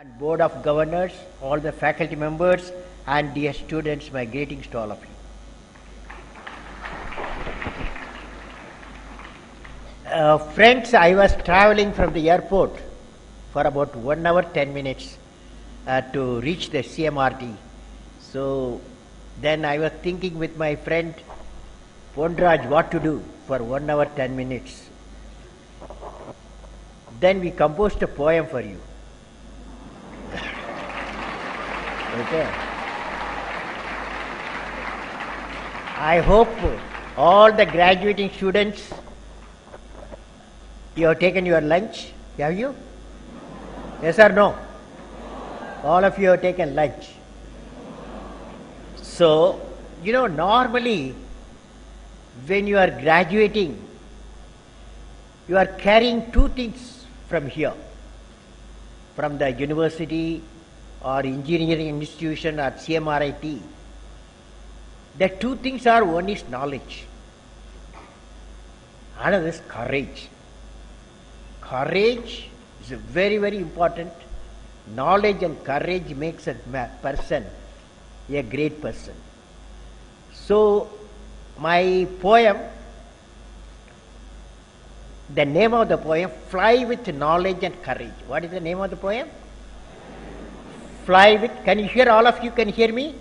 and Board of Governors, all the faculty members, and dear students, my greetings to all of you. Friends, I was traveling from the airport for about 1 hour 10 minutes to reach the CMRT. So then I was thinking with my friend Pondraj what to do for 1 hour 10 minutes. Then we composed a poem for you. Okay. I hope all the graduating students, you have taken your lunch, have you? Yes or no? All of you have taken lunch. So, normally when you are graduating, you are carrying two things from here, from the university or engineering institution or CMRIT. The two things are, one is knowledge, another is courage. Courage is very, very important. Knowledge and courage makes a person a great person. So, my poem, the name of the poem, Fly with Knowledge and Courage. What is the name of the poem? Fly with, can you hear, all of you can hear me?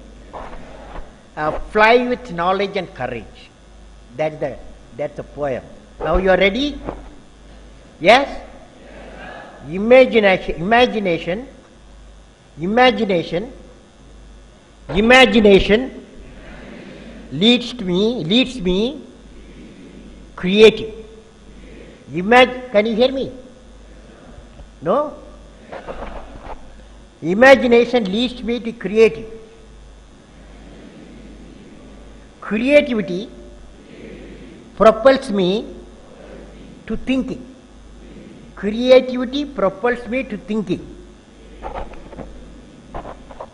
Fly with knowledge and courage. That's the poem. Now you are ready? Yes? Imagination leads me creative. Can you hear me? No? Imagination leads me to creative. Creativity propels me to thinking. Creativity propels me to thinking.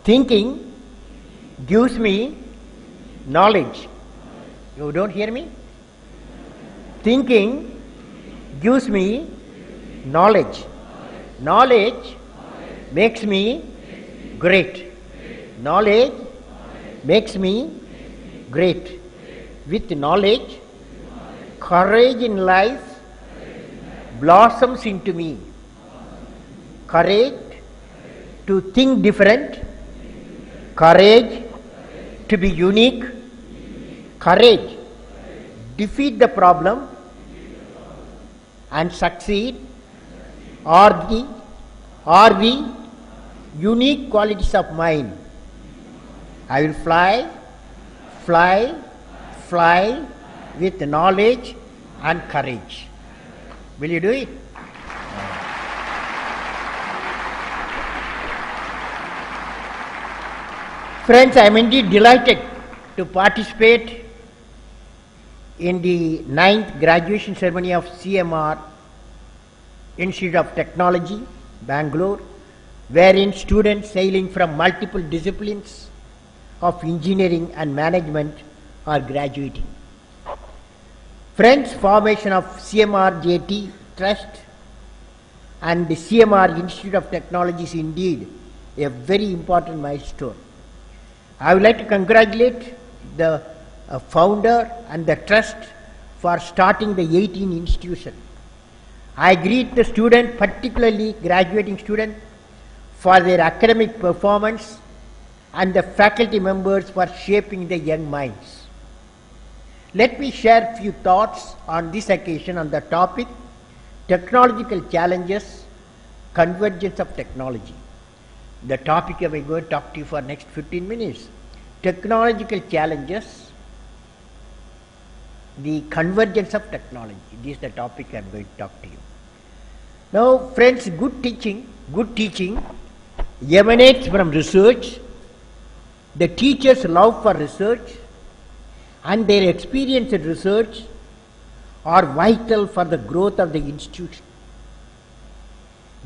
Thinking gives me knowledge. You don't hear me? Thinking gives me knowledge. Knowledge makes me great. Knowledge makes me great. With knowledge, courage in life blossoms into me. Courage to think different, courage to be unique, courage defeat the problem and succeed are the unique qualities of mine. I will fly with knowledge and courage. Will you do it? Friends, I am indeed delighted to participate in the 9th graduation ceremony of CMR Institute of Technology, Bangalore, wherein students hailing from multiple disciplines of engineering and management are graduating. Friends, formation of CMR-JT Trust and the CMR Institute of Technology is indeed a very important milestone. I would like to congratulate the founder and the trust for starting the 18 institution. I greet the student, particularly graduating student, for their academic performance and the faculty members for shaping the young minds. Let me share a few thoughts on this occasion on the topic technological challenges, convergence of technology. The topic I will go and talk to you for next 15 minutes. Technological challenges, the convergence of technology. This is the topic I am going to talk to you. Now, friends, good teaching emanates from research. The teachers' love for research and their experience in research are vital for the growth of the institution.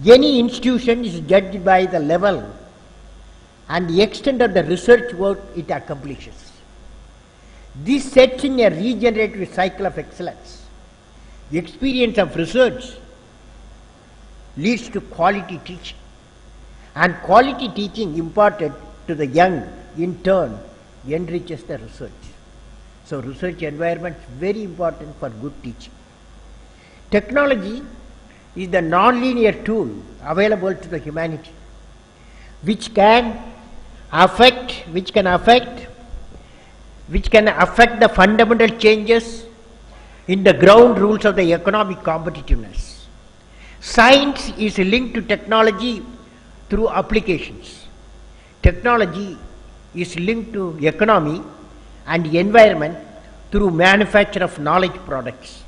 Any institution is judged by the level and the extent of the research work it accomplishes. This sets in a regenerative cycle of excellence. The experience of research leads to quality teaching, And quality teaching imparted to the young, in turn, enriches the research. So research environment is very important for good teaching. Technology is the non-linear tool available to the humanity, which can affect the fundamental changes in the ground rules of the economic competitiveness. Science is linked to technology through applications. Technology is linked to economy and environment through manufacture of knowledge products.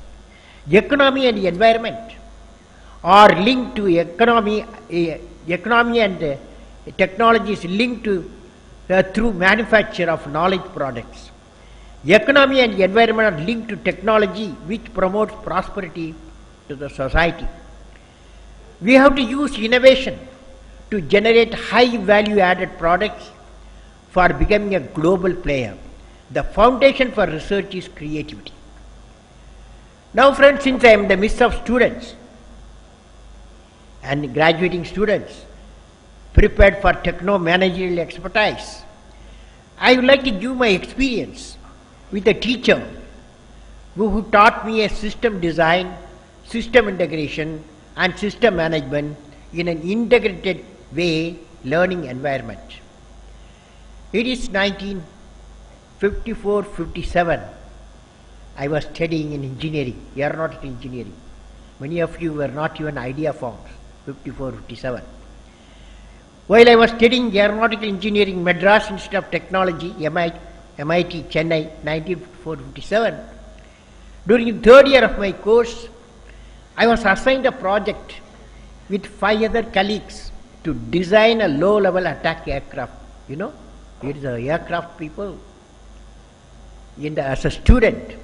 Economy and environment are linked to economy and technology is linked to through manufacture of knowledge products. Economy and environment are linked to technology which promotes prosperity to the society. We have to use innovation to generate high value added products for becoming a global player. The foundation for research is creativity. Now friends, since I am in the midst of students and graduating students prepared for techno-managerial expertise, I would like to give my experience with a teacher who taught me a system design, system integration and system management in an integrated way learning environment. It is 1954-57. I was studying in engineering, aeronautical engineering. Many of you were not even idea formed, 54-57. While I was studying aeronautical engineering, Madras Institute of Technology, MIT, Chennai, 1954-57, during the third year of my course, I was assigned a project with 5 other colleagues to design a low-level attack aircraft. You know, it is the aircraft people. As a student,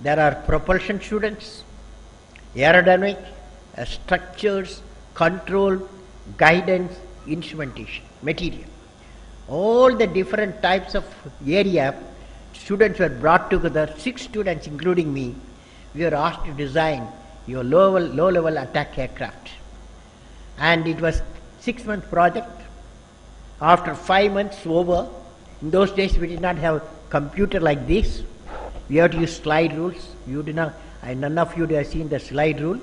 there are propulsion students, aerodynamic, structures, control, guidance, instrumentation, material. All the different types of area, students were brought together, 6 students including me. We were asked to design your low-level attack aircraft. And it was 6-month project. After 5 months over, in those days we did not have computer like this. We had to use slide rules. You did not, none of you have seen the slide rule.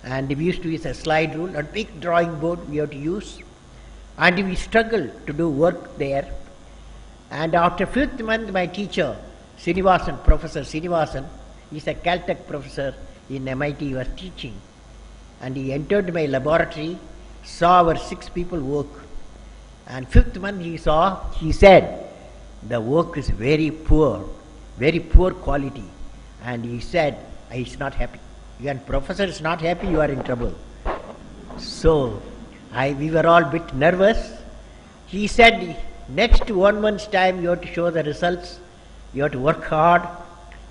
And we used to use a slide rule, a big drawing board we have to use. And we struggled to do work there. And after 5th month, my teacher, Srinivasan, Professor Srinivasan, he is a Caltech professor in MIT, he was teaching. And he entered my laboratory, saw our 6 people work. And 5th month he said, the work is very poor quality. And he said, he's not happy. When professor is not happy, you are in trouble. So, we were all a bit nervous. He said, next 1 month's time you have to show the results, you have to work hard,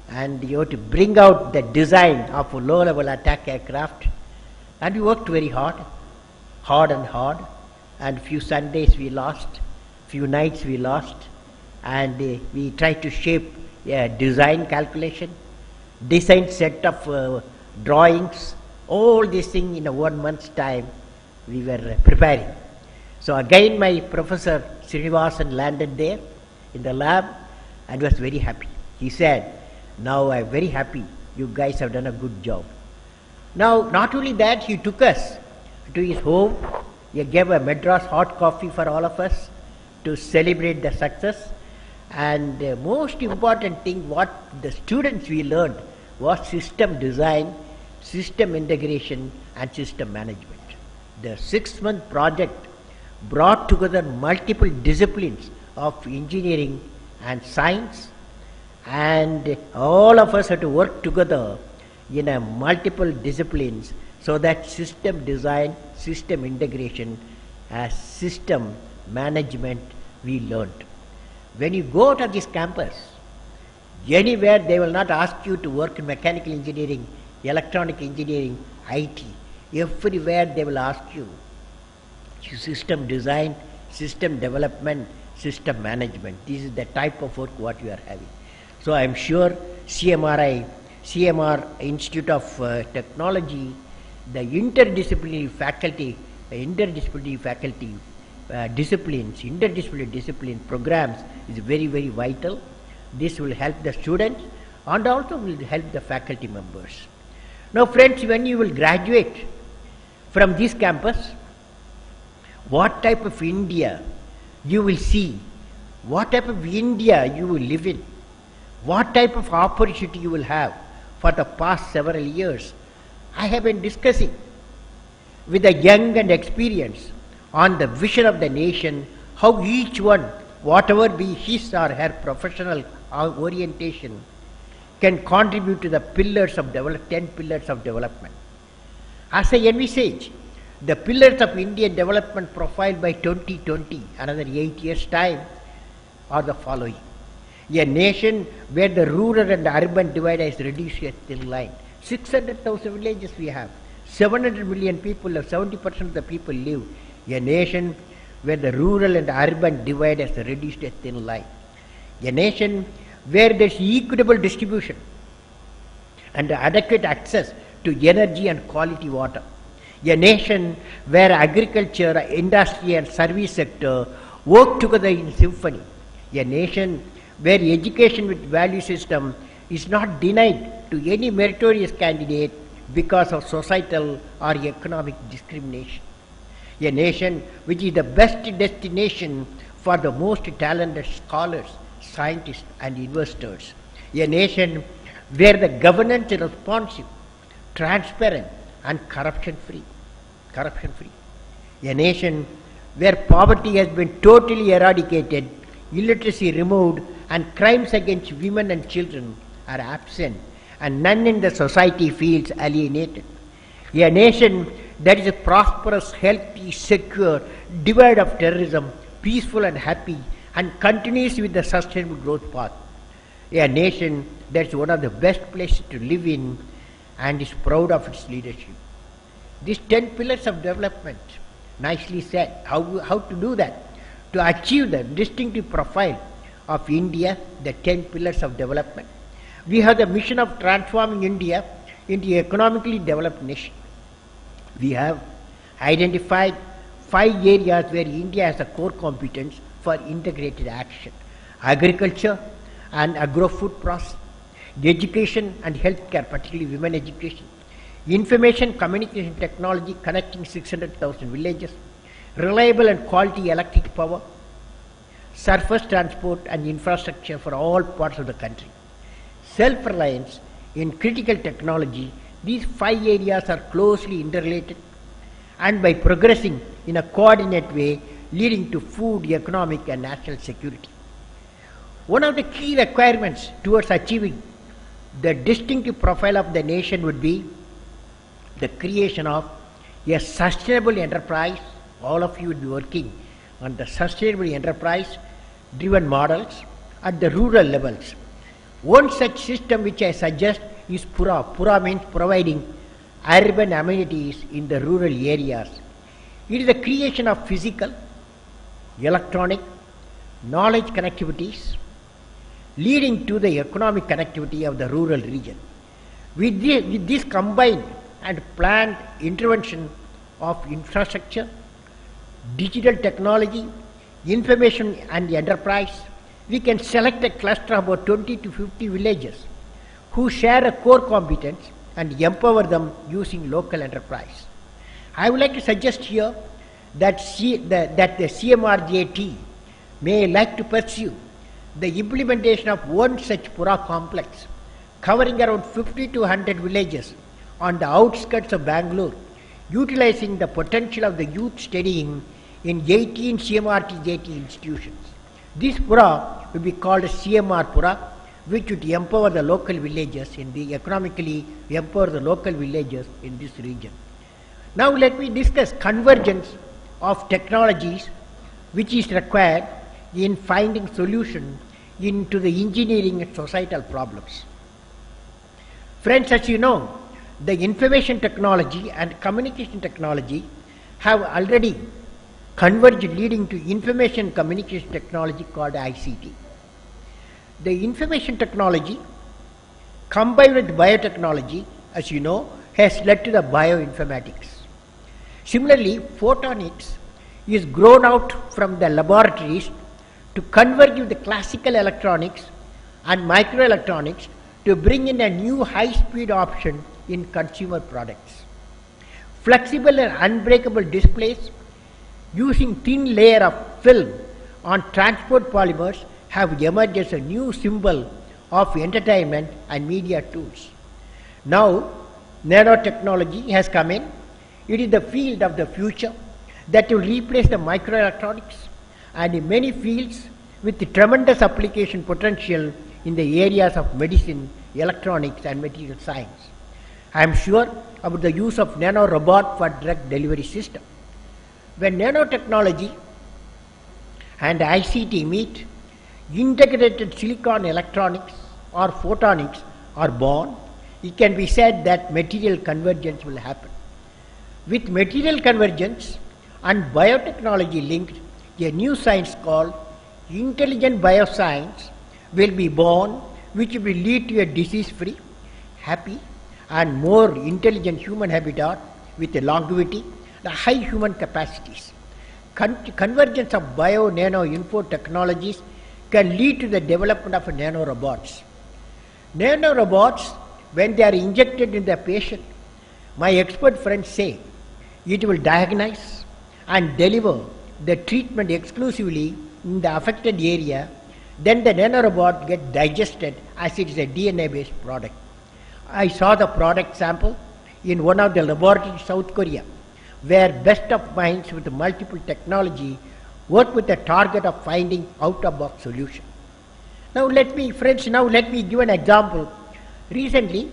and you have to bring out the design of a low-level attack aircraft. And we worked very hard. And few Sundays we lost, few nights we lost, and we tried to shape a design calculation, design set of drawings, all these things in a 1 month's time we were preparing. So again my professor Srinivasan landed there in the lab and was very happy. He said, now I am very happy, you guys have done a good job. Now not only that, he took us to his home, he gave a Madras hot coffee for all of us to celebrate the success. And the most important thing what the students we learned was system design, system integration and system management. The 6-month project brought together multiple disciplines of engineering and science, and all of us had to work together in a multiple disciplines so that system design, system integration, system management we learned. When you go to this campus, anywhere they will not ask you to work in mechanical engineering, electronic engineering, IT. Everywhere they will ask you system design, system development, system management. This is the type of work what you are having. So I am sure CMR Institute of Technology, the interdisciplinary faculty interdisciplinary faculty disciplines, interdisciplinary discipline programs is very, very vital. This will help the students and also will help the faculty members. Now friends, when you will graduate from this campus, what type of India you will see, what type of India you will live in, what type of opportunity you will have for the past several years, I have been discussing with the young and experienced on the vision of the nation, how each one, whatever be his or her professional orientation, can contribute to the pillars of 10 pillars of development. As I envisage the pillars of Indian development profile by 2020, another 8 years' time, are the following. A nation where the rural and urban divide is reduced to a thin line. 600,000 villages we have. 700 million people, or 70% of the people live. A nation where the rural and urban divide is reduced to a thin line. A nation where there is equitable distribution and adequate access to energy and quality water. A nation where agriculture, industry and service sector work together in symphony. A nation where education with value system is not denied to any meritorious candidate because of societal or economic discrimination. A nation which is the best destination for the most talented scholars, scientists and investors. A nation where the governance is responsive, transparent and corruption free. A nation where poverty has been totally eradicated, illiteracy removed and crimes against women and children are absent and none in the society feels alienated. A nation that is a prosperous, healthy, secure, devoid of terrorism, peaceful and happy and continues with the sustainable growth path. A nation that is one of the best places to live in and is proud of its leadership. These 10 pillars of development, nicely said. How to do that? To achieve the distinctive profile of India, the 10 pillars of development. We have the mission of transforming India into an economically developed nation. We have identified 5 areas where India has a core competence for integrated action. Agriculture and agro-food processing, education and healthcare, particularly women education, information communication technology connecting 600,000 villages, reliable and quality electric power, surface transport and infrastructure for all parts of the country, self-reliance in critical technology. These 5 areas are closely interrelated and by progressing in a coordinate way leading to food, economic and national security. One of the key requirements towards achieving the distinctive profile of the nation would be the creation of a sustainable enterprise. All of you would be working on the sustainable enterprise driven models at the rural levels. One such system which I suggest is PURA. PURA means providing urban amenities in the rural areas. It is the creation of physical, electronic, knowledge connectivities leading to the economic connectivity of the rural region. With this combined and planned intervention of infrastructure, digital technology, information and enterprise, we can select a cluster of about 20 to 50 villages who share a core competence and empower them using local enterprise. I would like to suggest here that the CMRJT may like to pursue the implementation of one such PURA complex covering around 50 to 100 villages on the outskirts of Bangalore, utilizing the potential of the youth studying in 18 CMRJT institutions. This PURA will be called CMR PURA, which would empower the local villages economically empower the local villages in this region. Now let me discuss convergence of technologies which is required in finding solution into the engineering and societal problems. Friends, as you know, the information technology and communication technology have already converged, leading to information communication technology called ICT. The information technology combined with biotechnology, as you know, has led to the bioinformatics. Similarly, photonics is grown out from the laboratories to converge with the classical electronics and microelectronics to bring in a new high-speed option in consumer products. Flexible and unbreakable displays using thin layer of film on transport polymers have emerged as a new symbol of entertainment and media tools. Now, nanotechnology has come in. It is the field of the future that will replace the microelectronics, and in many fields with the tremendous application potential in the areas of medicine, electronics and material science. I am sure about the use of nanorobot for drug delivery system. When nanotechnology and ICT meet, integrated silicon electronics or photonics are born. It can be said that material convergence will happen. With material convergence and biotechnology linked, a new science called intelligent bioscience will be born, which will lead to a disease-free, happy and more intelligent human habitat with a longevity and high human capacities. Convergence of bio-nano-info technologies can lead to the development of nanorobots. Nanorobots, when they are injected in the patient, my expert friends say it will diagnose and deliver the treatment exclusively in the affected area. Then the nanorobot gets digested as it is a DNA-based product. I saw the product sample in one of the laboratories in South Korea, where best of minds with multiple technology work with the target of finding out-of-box solution. Now let me give an example. Recently,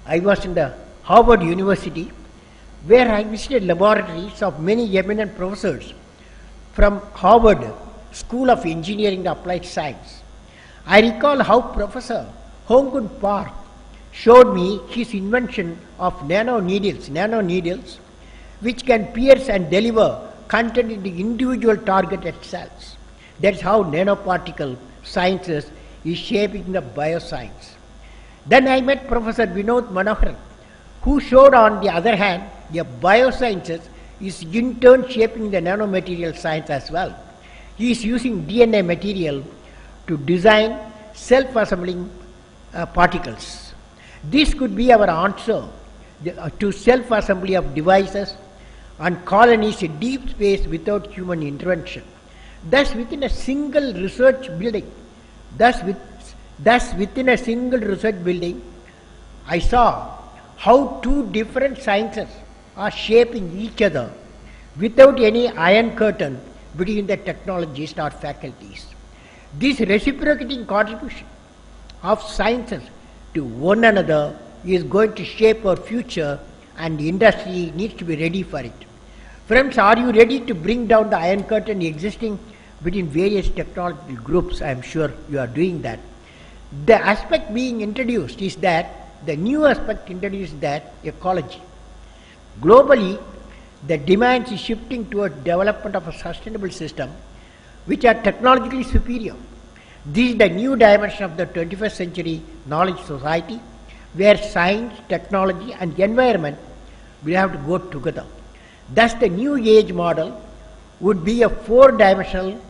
I was in the Harvard University, where I visited laboratories of many eminent professors from Harvard School of Engineering and Applied Science. I recall how Professor Hong-Kun Park showed me his invention of nanoneedles, which can pierce and deliver content in the individual targeted cells. That's how nanoparticle sciences is shaping the bioscience. Then I met Professor Vinod Manoharan, who showed on the other hand, the biosciences is in turn shaping the nanomaterial science as well. He is using DNA material to design self-assembling particles. This could be our answer to self-assembly of devices and colonies in deep space without human intervention. Thus, within a single research building, I saw how two different sciences are shaping each other without any iron curtain between the technologists or faculties. This reciprocating contribution of sciences to one another is going to shape our future, and the industry needs to be ready for it. Friends, are you ready to bring down the iron curtain existing between various technological groups? I am sure you are doing that. The aspect being introduced is that, the new aspect introduced is that ecology. Globally, the demand is shifting towards development of a sustainable system which are technologically superior. This is the new dimension of the 21st century knowledge society, where science, technology and environment will have to go together. Thus the new age model would be a four-dimensional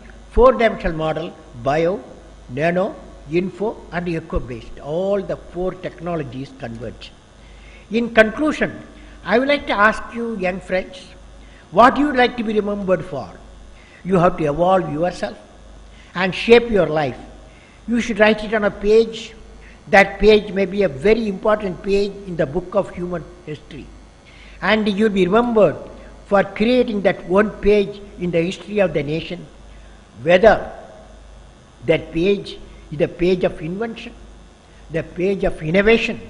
model: bio, nano, info and eco-based. All the four technologies converge. In conclusion, I would like to ask you, young friends, what you would like to be remembered for? You have to evolve yourself and shape your life. You should write it on a page. That page may be a very important page in the book of human history. And you will be remembered for creating that one page in the history of the nation, whether that page is the page of invention, the page of innovation,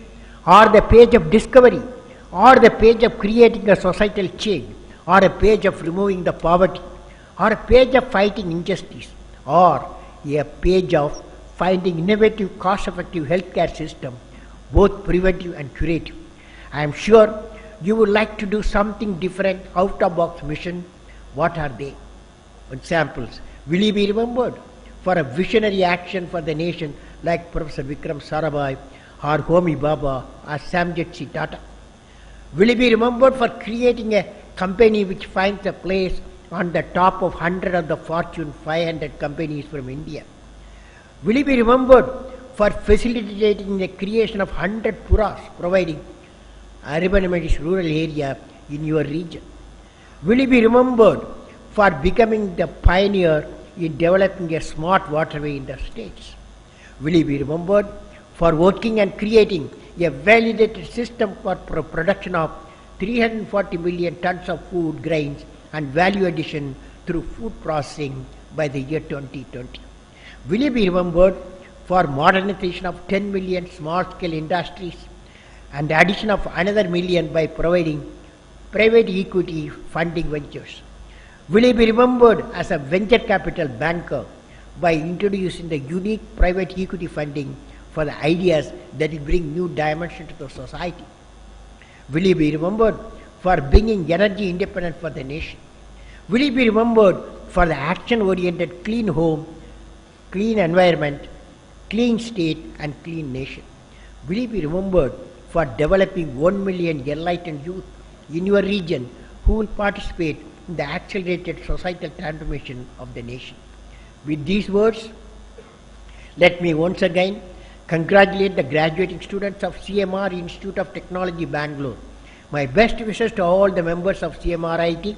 or the page of discovery, or the page of creating a societal change, or a page of removing the poverty, or a page of fighting injustice, or a page of finding innovative, cost-effective healthcare system, both preventive and curative. I am sure you would like to do something different, out-of-box mission. What are they? Examples. Will you be remembered for a visionary action for the nation like Professor Vikram Sarabhai or Homi Bhabha or Samjet Tata? Will he be remembered for creating a company which finds a place on the top of 100 of the Fortune 500 companies from India? Will he be remembered for facilitating the creation of 100 puras, providing urban and rural area in your region? Will he be remembered for becoming the pioneer in developing a smart waterway in the states? Will he be remembered for working and creating a validated system for production of 340 million tons of food grains and value addition through food processing by the year 2020? Will he be remembered for modernization of 10 million small-scale industries and the addition of another million by providing private equity funding ventures? Will he be remembered as a venture capital banker by introducing the unique private equity funding for the ideas that will bring new dimension to the society? Will he be remembered for bringing energy independence for the nation? Will he be remembered for the action-oriented clean home, clean environment, clean state and clean nation? Will he be remembered for developing 1 million enlightened youth in your region who will participate in the accelerated societal transformation of the nation? With these words, let me once again congratulate the graduating students of CMR Institute of Technology, Bangalore. My best wishes to all the members of CMRIT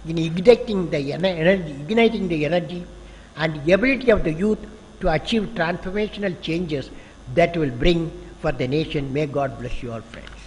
in igniting the energy and the ability of the youth to achieve transformational changes that will bring for the nation. May God bless you all, friends.